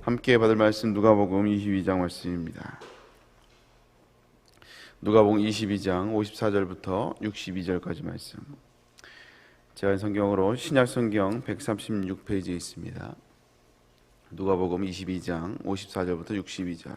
함께 받을 말씀 누가복음 22장 말씀입니다. 누가복음 22장 54절부터 62절까지 말씀. 제가 성경으로 신약성경 136페이지에 있습니다. 누가복음 22장 54절부터 62절.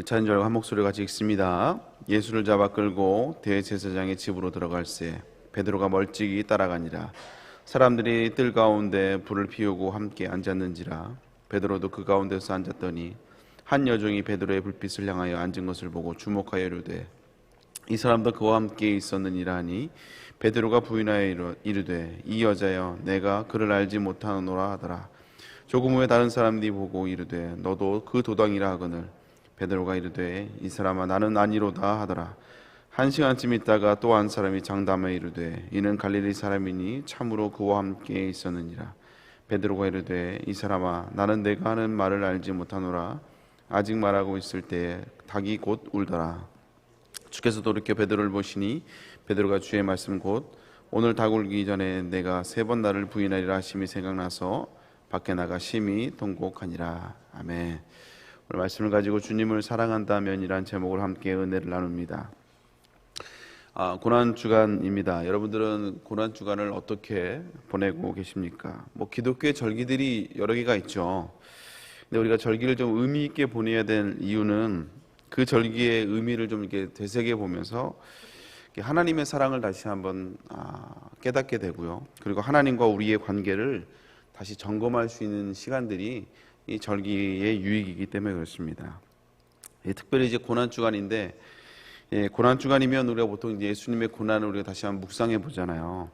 찬절과 한 목소리 같이 읽습니다. 예수를 잡아 끌고 대제사장의 집으로 들어갈새 베드로가 멀찍이 따라가니라. 사람들이 뜰 가운데 불을 피우고 함께 앉았는지라. 베드로도 그 가운데서 앉았더니 한 여종이 베드로의 불빛을 향하여 앉은 것을 보고 주목하여 이르되 이 사람도 그와 함께 있었느니라 하니 베드로가 부인하여 이르되 이 여자여 내가 그를 알지 못하노라 하더라. 조금 후에 다른 사람들이 보고 이르되 너도 그 도당이라 하거늘 베드로가 이르되 이 사람아 나는 아니로다 하더라. 한 시간쯤 있다가 또 한 사람이 장담하여 이르되 이는 갈릴리 사람이니 참으로 그와 함께 있었느니라. 베드로가 이르되 이 사람아 나는 내가 하는 말을 알지 못하노라. 아직 말하고 있을 때에 닭이 곧 울더라. 주께서 돌이켜 베드로를 보시니 베드로가 주의 말씀 곧 오늘 닭 울기 전에 내가 3번 나를 부인하리라 하심이 생각나서 밖에 나가 심히 통곡하니라. 아멘. 오늘 말씀을 가지고 주님을 사랑한다면이란 제목으로 함께 은혜를 나눕니다. 고난주간입니다. 여러분들은 고난주간을 어떻게 보내고 계십니까? 기독교의 절기들이 여러 개가 있죠. 근데 우리가 절기를 좀 의미 있게 보내야 될 이유는 그 절기의 의미를 좀 이렇게 되새겨 보면서 하나님의 사랑을 다시 한번 깨닫게 되고요. 그리고 하나님과 우리의 관계를 다시 점검할 수 있는 시간들이 이 절기의 유익이기 때문에 그렇습니다. 특별히 이제 고난주간인데, 고난주간이면 우리가 보통 이제 예수님의 고난을 우리가 다시 한번 묵상해 보잖아요.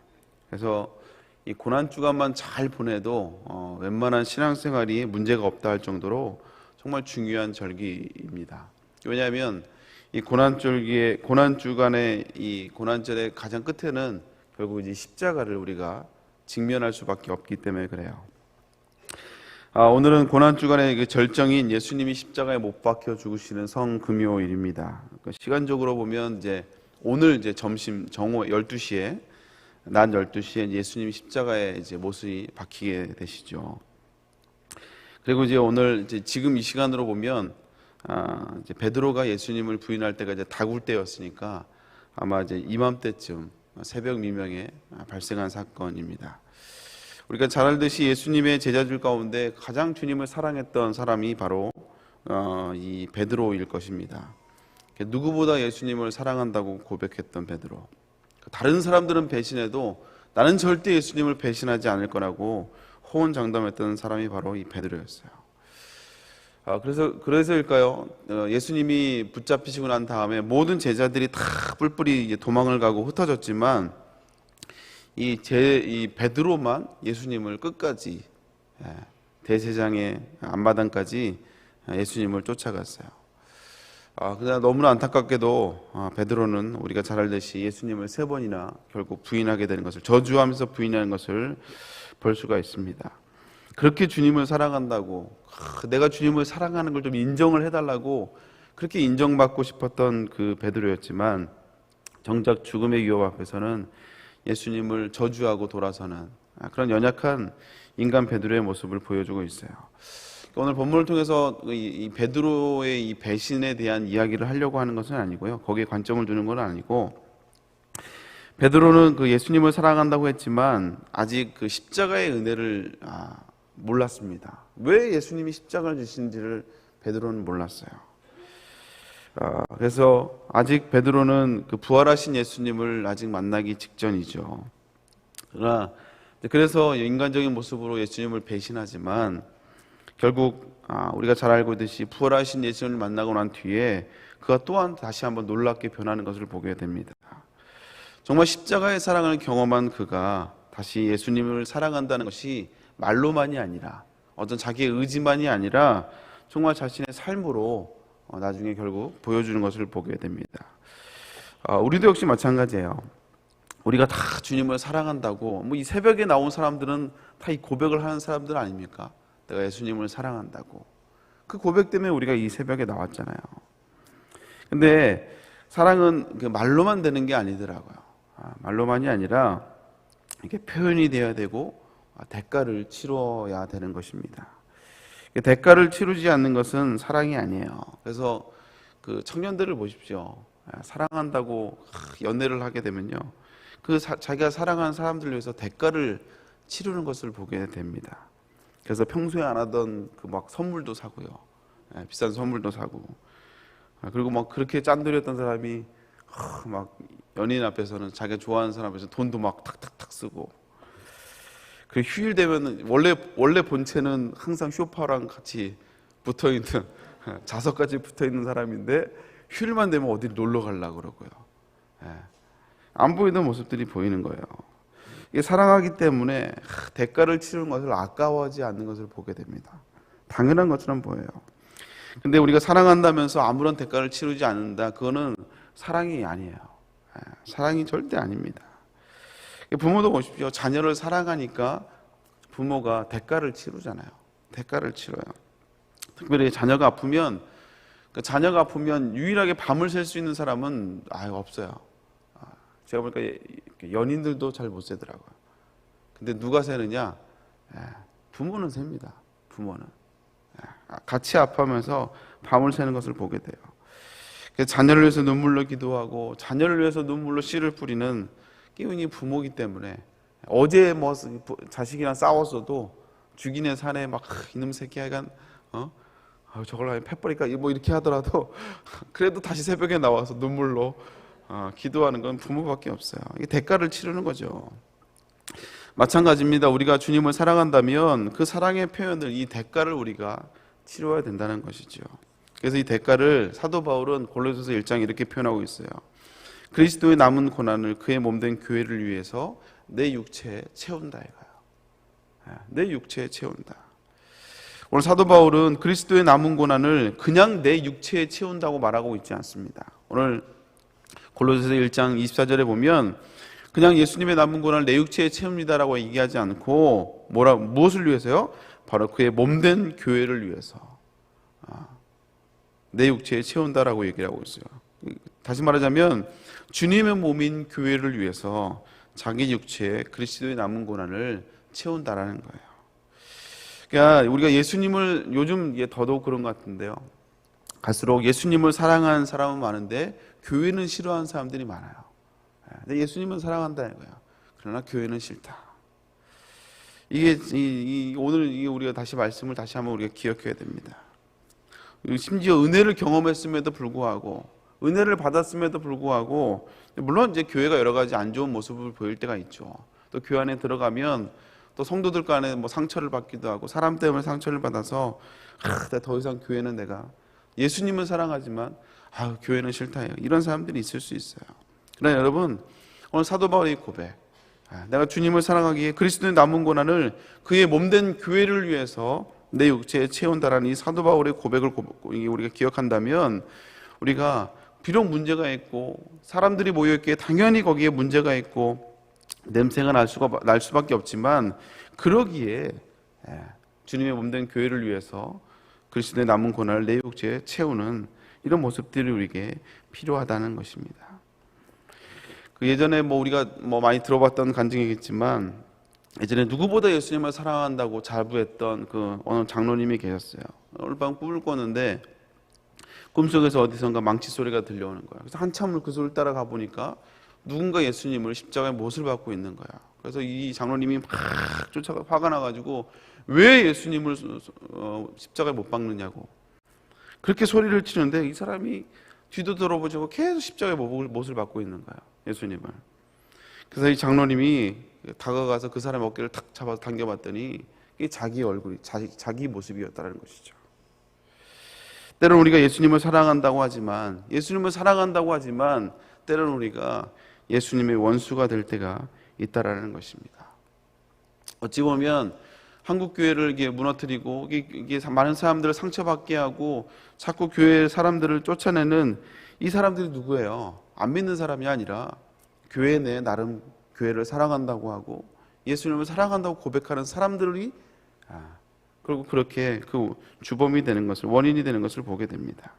그래서 이 고난주간만 잘 보내도 웬만한 신앙생활이 문제가 없다 할 정도로 정말 중요한 절기입니다. 왜냐하면 이 고난주간의 이 고난절의 가장 끝에는 결국 이제 십자가를 우리가 직면할 수밖에 없기 때문에 그래요. 오늘은 고난주간의 그 절정인 예수님이 십자가에 못 박혀 죽으시는 성금요일입니다. 시간적으로 보면 이제 오늘 이제 점심 정오 12시에 낮 12시에 예수님이 십자가에 이제 못이 박히게 되시죠. 그리고 이제 오늘 이제 지금 이 시간으로 보면 이제 베드로가 예수님을 부인할 때가 이제 닭울 때였으니까 아마 이제 이맘때쯤 새벽 미명에 발생한 사건입니다. 우리가 잘 알듯이 예수님의 제자들 가운데 가장 주님을 사랑했던 사람이 바로 이 베드로일 것입니다. 누구보다 예수님을 사랑한다고 고백했던 베드로. 다른 사람들은 배신해도 나는 절대 예수님을 배신하지 않을 거라고 호언장담했던 사람이 바로 이 베드로였어요. 그래서일까요? 예수님이 붙잡히시고 난 다음에 모든 제자들이 다 뿔뿔이 도망을 가고 흩어졌지만 이 베드로만 예수님을 끝까지 대제사장의 앞마당까지 예수님을 쫓아갔어요. 그러나 너무나 안타깝게도 베드로는 우리가 잘 알듯이 예수님을 3번이나 결국 부인하게 되는 것을 저주하면서 부인하는 것을 볼 수가 있습니다. 그렇게 주님을 사랑한다고 내가 주님을 사랑하는 걸 좀 인정을 해달라고 그렇게 인정받고 싶었던 그 베드로였지만 정작 죽음의 위협 앞에서는 예수님을 저주하고 돌아서는 그런 연약한 인간 베드로의 모습을 보여주고 있어요. 오늘 본문을 통해서 이 베드로의 이 배신에 대한 이야기를 하려고 하는 것은 아니고요. 거기에 관점을 두는 건 아니고 베드로는 그 예수님을 사랑한다고 했지만 아직 그 십자가의 은혜를 몰랐습니다. 왜 예수님이 십자가를 지신지를 베드로는 몰랐어요. 그래서 아직 베드로는 그 부활하신 예수님을 아직 만나기 직전이죠. 그러나 그래서 인간적인 모습으로 예수님을 배신하지만 결국 우리가 잘 알고 있듯이 부활하신 예수님을 만나고 난 뒤에 그가 또한 다시 한번 놀랍게 변하는 것을 보게 됩니다. 정말 십자가의 사랑을 경험한 그가 다시 예수님을 사랑한다는 것이 말로만이 아니라 어떤 자기의 의지만이 아니라 정말 자신의 삶으로 나중에 결국 보여주는 것을 보게 됩니다. 우리도 역시 마찬가지예요. 우리가 다 주님을 사랑한다고 이 새벽에 나온 사람들은 다 이 고백을 하는 사람들 아닙니까? 내가 예수님을 사랑한다고. 그 고백 때문에 우리가 이 새벽에 나왔잖아요. 근데 사랑은 그 말로만 되는 게 아니더라고요. 말로만이 아니라 이게 표현이 돼야 되고 대가를 치러야 되는 것입니다. 대가를 치르지 않는 것은 사랑이 아니에요. 그래서 그 청년들을 보십시오. 사랑한다고 연애를 하게 되면요, 자기가 사랑하는 사람들 위해서 대가를 치르는 것을 보게 됩니다. 그래서 평소에 안 하던 그 막 선물도 사고요, 비싼 선물도 사고, 그리고 막 그렇게 짠돌이었던 사람이 막 연인 앞에서는 자기가 좋아하는 사람 앞에서 돈도 막 탁탁탁 쓰고, 그 휴일 되면 원래 본체는 항상 쇼파랑 같이 붙어 있는 자석까지 붙어 있는 사람인데 휴일만 되면 어디 놀러 가려고 그러고요. 안 보이던 모습들이 보이는 거예요. 이게 사랑하기 때문에 대가를 치르는 것을 아까워하지 않는 것을 보게 됩니다. 당연한 것처럼 보여요. 근데 우리가 사랑한다면서 아무런 대가를 치르지 않는다, 그거는 사랑이 아니에요. 사랑이 절대 아닙니다. 부모도 보십시오. 자녀를 사랑하니까 부모가 대가를 치르잖아요. 대가를 치러요. 특별히 자녀가 아프면 유일하게 밤을 샐 수 있는 사람은 없어요. 제가 보니까 연인들도 잘 못 세더라고요. 근데 누가 세느냐? 부모는 셉니다. 부모는 같이 아파하면서 밤을 새는 것을 보게 돼요. 자녀를 위해서 눈물로 기도하고 자녀를 위해서 눈물로 씨를 뿌리는 끼운이 부모이기 때문에, 어제 뭐 자식이랑 싸웠어도 죽이네 사네 막 이놈 새끼 하여간 저걸 하면 패버릴까 뭐 이렇게 하더라도 그래도 다시 새벽에 나와서 눈물로 기도하는 건 부모밖에 없어요. 이게 대가를 치르는 거죠. 마찬가지입니다. 우리가 주님을 사랑한다면 그 사랑의 표현을, 이 대가를 우리가 치러야 된다는 것이죠. 그래서 이 대가를 사도 바울은 골로새서 1장에 이렇게 표현하고 있어요. 그리스도의 남은 고난을 그의 몸된 교회를 위해서 내 육체에 채운다 이거예요. 내 육체에 채운다. 오늘 사도 바울은 그리스도의 남은 고난을 그냥 내 육체에 채운다고 말하고 있지 않습니다. 오늘 골로새서 1장 24절에 보면 그냥 예수님의 남은 고난을 내 육체에 채웁니다라고 얘기하지 않고 무엇을 위해서요? 바로 그의 몸된 교회를 위해서 내 육체에 채운다라고 얘기를 하고 있어요. 다시 말하자면 주님의 몸인 교회를 위해서 자기 육체에 그리스도의 남은 고난을 채운다라는 거예요. 그러니까 우리가 예수님을, 요즘 더더욱 그런 것 같은데요, 갈수록 예수님을 사랑하는 사람은 많은데 교회는 싫어하는 사람들이 많아요. 근데 예수님은 사랑한다 이거예요. 그러나 교회는 싫다. 이게 오늘 우리가 다시 말씀을 다시 한번 우리가 기억해야 됩니다. 심지어 은혜를 경험했음에도 불구하고, 은혜를 받았음에도 불구하고, 물론 이제 교회가 여러 가지 안 좋은 모습을 보일 때가 있죠. 또 교회 안에 들어가면 또 성도들 간에 뭐 상처를 받기도 하고, 사람 때문에 상처를 받아서 더 이상 교회는, 내가 예수님은 사랑하지만 교회는 싫다 해요. 이런 사람들이 있을 수 있어요. 그러나 여러분, 오늘 사도 바울의 고백, 내가 주님을 사랑하기에 그리스도의 남은 고난을 그의 몸된 교회를 위해서 내 육체에 채운다라는 이 사도 바울의 고백을 우리가 기억한다면, 우리가 비록 문제가 있고 사람들이 모여있기에 당연히 거기에 문제가 있고 냄새가 날 수밖에 없지만, 그러기에 주님의 몸된 교회를 위해서 그리스도의 남은 고난을 내 육체에 채우는 이런 모습들이 우리에게 필요하다는 것입니다. 예전에 우리가 많이 들어봤던 간증이겠지만, 예전에 누구보다 예수님을 사랑한다고 자부했던 그 어느 장로님이 계셨어요. 오늘 밤 꿈을 꿨는데 꿈속에서 어디선가 망치 소리가 들려오는 거야. 그래서 한참을 그 소리를 따라가 보니까 누군가 예수님을 십자가에 못을 박고 있는 거야. 그래서 이 장로님이 막 화가 나가지고 왜 예수님을 십자가에 못 박느냐고 그렇게 소리를 치는데, 이 사람이 뒤도 돌아보지 않고 계속 십자가에 못을 박고 있는 거야, 예수님을. 그래서 이 장로님이 다가가서 그 사람의 어깨를 탁 잡아서 당겨봤더니 이게 자기 얼굴이, 자기 모습이었다는 것이죠. 때로는 우리가 예수님을 사랑한다고 하지만 때로는 우리가 예수님의 원수가 될 때가 있다라는 것입니다. 어찌 보면 한국 교회를 이게 무너뜨리고 이게 많은 사람들을 상처받게 하고 자꾸 교회 사람들을 쫓아내는 이 사람들이 누구예요? 안 믿는 사람이 아니라 교회 내 나름 교회를 사랑한다고 하고 예수님을 사랑한다고 고백하는 사람들이 결국 그렇게 그 주범이 되는 것을, 원인이 되는 것을 보게 됩니다.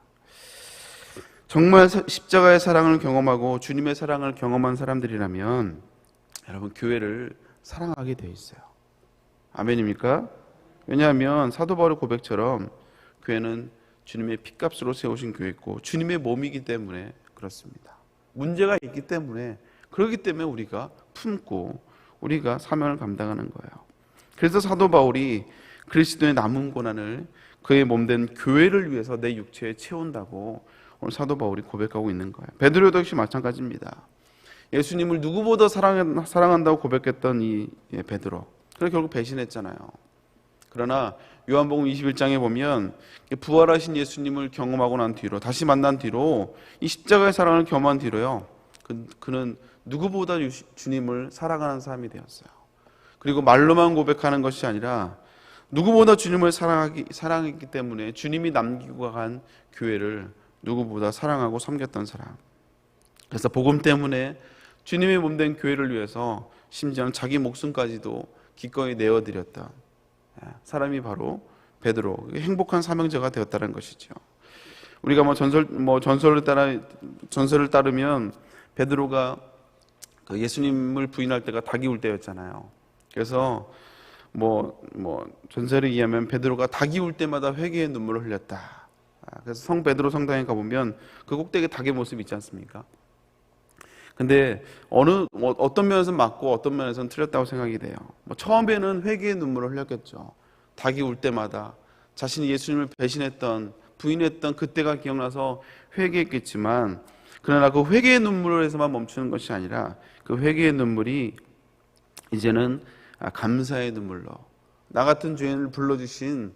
정말 십자가의 사랑을 경험하고 주님의 사랑을 경험한 사람들이라면 여러분, 교회를 사랑하게 돼 있어요. 아멘입니까? 왜냐하면 사도 바울의 고백처럼 교회는 주님의 피값으로 세우신 교회고 주님의 몸이기 때문에 그렇습니다. 문제가 있기 때문에, 그렇기 때문에 우리가 품고 우리가 사명을 감당하는 거예요. 그래서 사도 바울이 그리스도의 남은 고난을 그의 몸된 교회를 위해서 내 육체에 채운다고 오늘 사도 바울이 고백하고 있는 거예요. 베드로도 역시 마찬가지입니다. 예수님을 누구보다 사랑한다고 고백했던 이 베드로, 그래서 결국 배신했잖아요. 그러나 요한복음 21장에 보면 부활하신 예수님을 경험하고 난 뒤로, 다시 만난 뒤로, 이 십자가의 사랑을 경험한 뒤로요, 그는 누구보다 주님을 사랑하는 사람이 되었어요. 그리고 말로만 고백하는 것이 아니라 누구보다 주님을 사랑했기 때문에 주님이 남기고 간 교회를 누구보다 사랑하고 섬겼던 사람. 그래서 복음 때문에 주님의 몸된 교회를 위해서 심지어는 자기 목숨까지도 기꺼이 내어드렸던 사람이 바로 베드로, 행복한 사명자가 되었다는 것이죠. 우리가 전설을 따르면 베드로가 예수님을 부인할 때가 닭이 울 때였잖아요. 그래서 전설에 의하면 베드로가 닭이 울 때마다 회개의 눈물을 흘렸다. 그래서 성 베드로 성당에 가보면 그 꼭대기에 닭의 모습이 있지 않습니까? 근데 어떤 면에서는 맞고 어떤 면에서는 틀렸다고 생각이 돼요. 처음에는 회개의 눈물을 흘렸겠죠. 닭이 울 때마다 자신이 예수님을 배신했던, 부인했던 그때가 기억나서 회개했겠지만, 그러나 그 회개의 눈물에서만 멈추는 것이 아니라 그 회개의 눈물이 이제는 감사의 눈물로, 나 같은 죄인을 불러주신,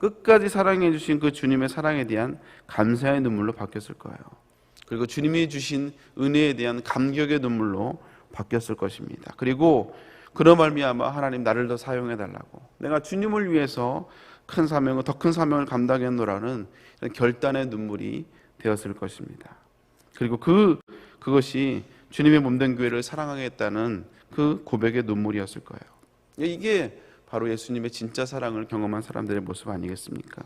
끝까지 사랑해 주신 그 주님의 사랑에 대한 감사의 눈물로 바뀌었을 거예요. 그리고 주님이 주신 은혜에 대한 감격의 눈물로 바뀌었을 것입니다. 그리고 그로 말미암아 하나님 나를 더 사용해 달라고, 내가 주님을 위해서 더 큰 사명을 감당했노라는 결단의 눈물이 되었을 것입니다. 그리고 그것이 주님의 몸된 교회를 사랑하겠다는 그 고백의 눈물이었을 거예요. 이게 바로 예수님의 진짜 사랑을 경험한 사람들의 모습 아니겠습니까?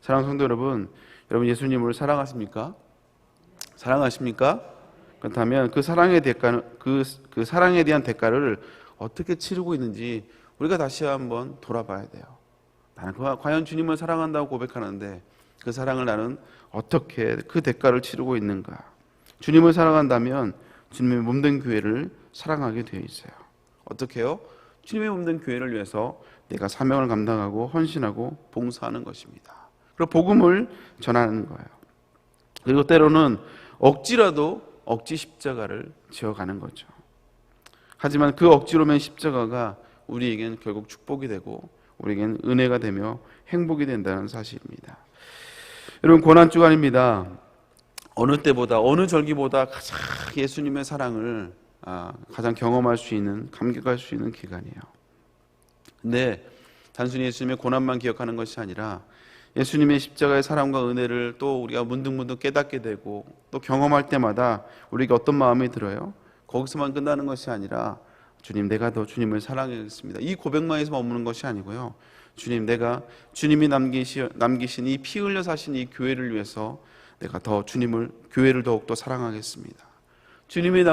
사랑하는 성도 여러분 예수님을 사랑하십니까? 사랑하십니까? 그렇다면 그 사랑의 대가는 그 사랑에 대한 대가를 어떻게 치르고 있는지 우리가 다시 한번 돌아봐야 돼요. 나는 과연 주님을 사랑한다고 고백하는데 그 사랑을 나는 어떻게 그 대가를 치르고 있는가? 주님을 사랑한다면 주님의 몸된 교회를 사랑하게 되어 있어요. 어떻게요? 주님의 몸된 교회를 위해서 내가 사명을 감당하고 헌신하고 봉사하는 것입니다. 그리고 복음을 전하는 거예요. 그리고 때로는 억지라도 억지 십자가를 지어가는 거죠. 하지만 그 억지로 맨 십자가가 우리에겐 결국 축복이 되고 우리에겐 은혜가 되며 행복이 된다는 사실입니다. 여러분, 고난주간입니다. 어느 때보다, 어느 절기보다 가장 예수님의 사랑을 가장 경험할 수 있는, 감격할 수 있는 기간이에요. 근데 단순히 예수님의 고난만 기억하는 것이 아니라 예수님의 십자가의 사랑과 은혜를 또 우리가 문득문득 깨닫게 되고 또 경험할 때마다 우리가 어떤 마음이 들어요? 거기서만 끝나는 것이 아니라 주님, 내가 더 주님을 사랑하겠습니다. 이 고백만 해서 머무는 것이 아니고요. 주님, 내가 주님이 남기신 이 피 흘려 사신 이 교회를 위해서 내가 더 교회를 더욱 더 사랑하겠습니다. 주님의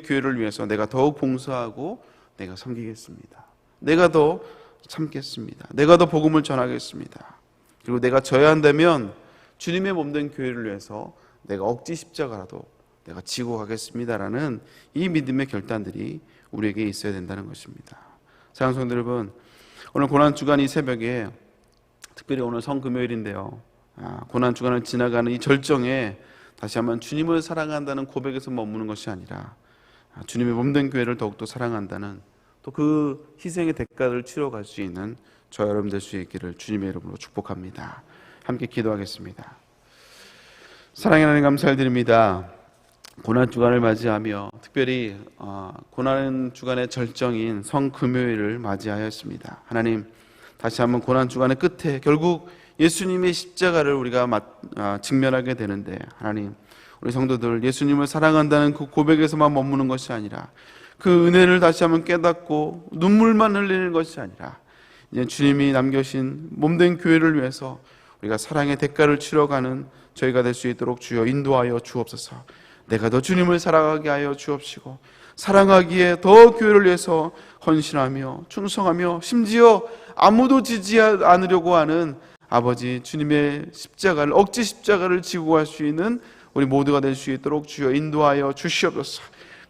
교회를 위해서 내가 더욱 봉사하고 내가 섬기겠습니다. 내가 더 참겠습니다. 내가 더 복음을 전하겠습니다. 그리고 내가 져야 한다면 주님의 몸된 교회를 위해서 내가 억지 십자가라도 내가 지고 가겠습니다라는 이 믿음의 결단들이 우리에게 있어야 된다는 것입니다. 사랑하는 성도 여러분, 오늘 고난주간 이 새벽에 특별히 오늘 성금요일인데요, 고난주간을 지나가는 이 절정에 다시 한번 주님을 사랑한다는 고백에서 머무는 것이 아니라 주님의 몸된 교회를 더욱더 사랑한다는 또 그 희생의 대가를 치러갈 수 있는 저 여러분 될 수 있기를 주님의 이름으로 축복합니다. 함께 기도하겠습니다. 사랑의 하나님, 감사를 드립니다. 고난주간을 맞이하며 특별히 고난주간의 절정인 성금요일을 맞이하였습니다. 하나님, 다시 한번 고난주간의 끝에 결국 예수님의 십자가를 우리가 직면하게 되는데, 하나님, 우리 성도들 예수님을 사랑한다는 그 고백에서만 머무는 것이 아니라 그 은혜를 다시 한번 깨닫고 눈물만 흘리는 것이 아니라 이제 주님이 남겨신 몸된 교회를 위해서 우리가 사랑의 대가를 치러가는 저희가 될 수 있도록 주여 인도하여 주옵소서. 내가 더 주님을 사랑하게 하여 주옵시고 사랑하기에 더 교회를 위해서 헌신하며 충성하며 심지어 아무도 지지 않으려고 하는 아버지 주님의 십자가를, 억지 십자가를 지고 갈 수 있는 우리 모두가 될 수 있도록 주여 인도하여 주시옵소서.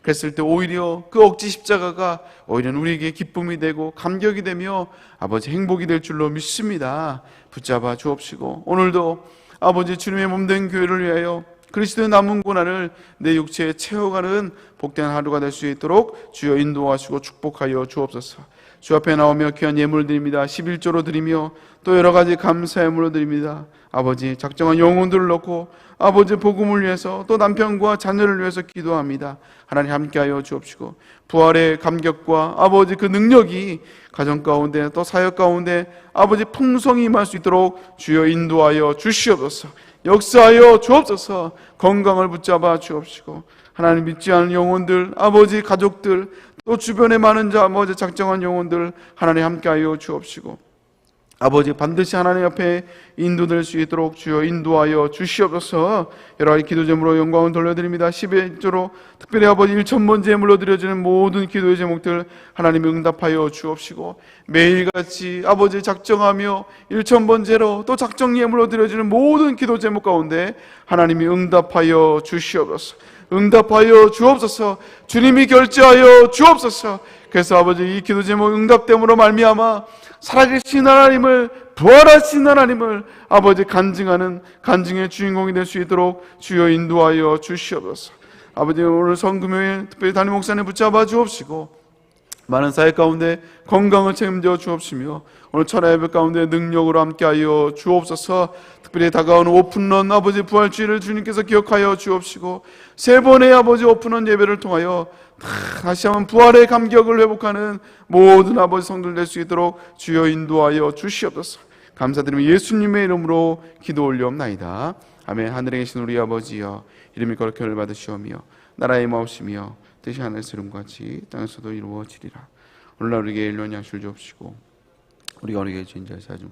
그랬을 때 오히려 그 억지 십자가가 오히려 우리에게 기쁨이 되고 감격이 되며 아버지 행복이 될 줄로 믿습니다. 붙잡아 주옵시고 오늘도 아버지 주님의 몸된 교회를 위하여 그리스도의 남은 고난을 내 육체에 채워가는 복된 하루가 될 수 있도록 주여 인도하시고 축복하여 주옵소서. 주 앞에 나오며 귀한 예물 드립니다. 11조로 드리며 또 여러 가지 감사 예물로 드립니다. 아버지 작정한 영혼들을 넣고 아버지 복음을 위해서 또 남편과 자녀를 위해서 기도합니다. 하나님 함께하여 주옵시고 부활의 감격과 아버지 그 능력이 가정 가운데 또 사역 가운데 아버지 풍성히 임할 수 있도록 주여 인도하여 주시옵소서. 역사하여 주옵소서. 건강을 붙잡아 주옵시고 하나님 믿지 않는 영혼들, 아버지 가족들, 또 주변에 많은 자 아버지 작정한 영혼들 하나님 함께하여 주옵시고 아버지 반드시 하나님 앞에 인도될 수 있도록 주여 인도하여 주시옵소서. 여러 가지 기도 제물로 영광을 돌려드립니다. 11조로 특별히 아버지 1,000번 제물로 드려지는 모든 기도의 제목들 하나님이 응답하여 주옵시고 매일같이 아버지 작정하며 1,000번 제로 또 작정 예물로 드려지는 모든 기도 제목 가운데 하나님이 응답하여 주시옵소서. 응답하여 주옵소서. 주님이 결제하여 주옵소서. 그래서 아버지 이 기도 제목 응답됨으로 말미암아 살아계신 하나님을, 부활하신 하나님을 아버지 간증하는 간증의 주인공이 될 수 있도록 주여 인도하여 주시옵소서. 아버지 오늘 성금요일 특별히 담임 목사님 붙잡아 주옵시고 많은 사회 가운데 건강을 책임져 주옵시며 오늘 철야 예배 가운데 능력으로 함께하여 주옵소서. 특별히 다가오는 오픈런 아버지 부활주의를 주님께서 기억하여 주옵시고 세 번의 아버지 오픈런 예배를 통하여 다시 한번 부활의 감격을 회복하는 모든 아버지 성도들 될 수 있도록 주여 인도하여 주시옵소서. 감사드리며 예수님의 이름으로 기도 올려옵나이다. 아멘. 하늘에 계신 우리 아버지여 이름이 거룩히 받으시오며 나라의 마옵시며 뜻이 하늘에서 이룬과 같이 땅에서도 이루어지리라. 오늘날 우리에게 일용할 양식을 주옵시고 우리가 우리에게 죄인 자를 사하지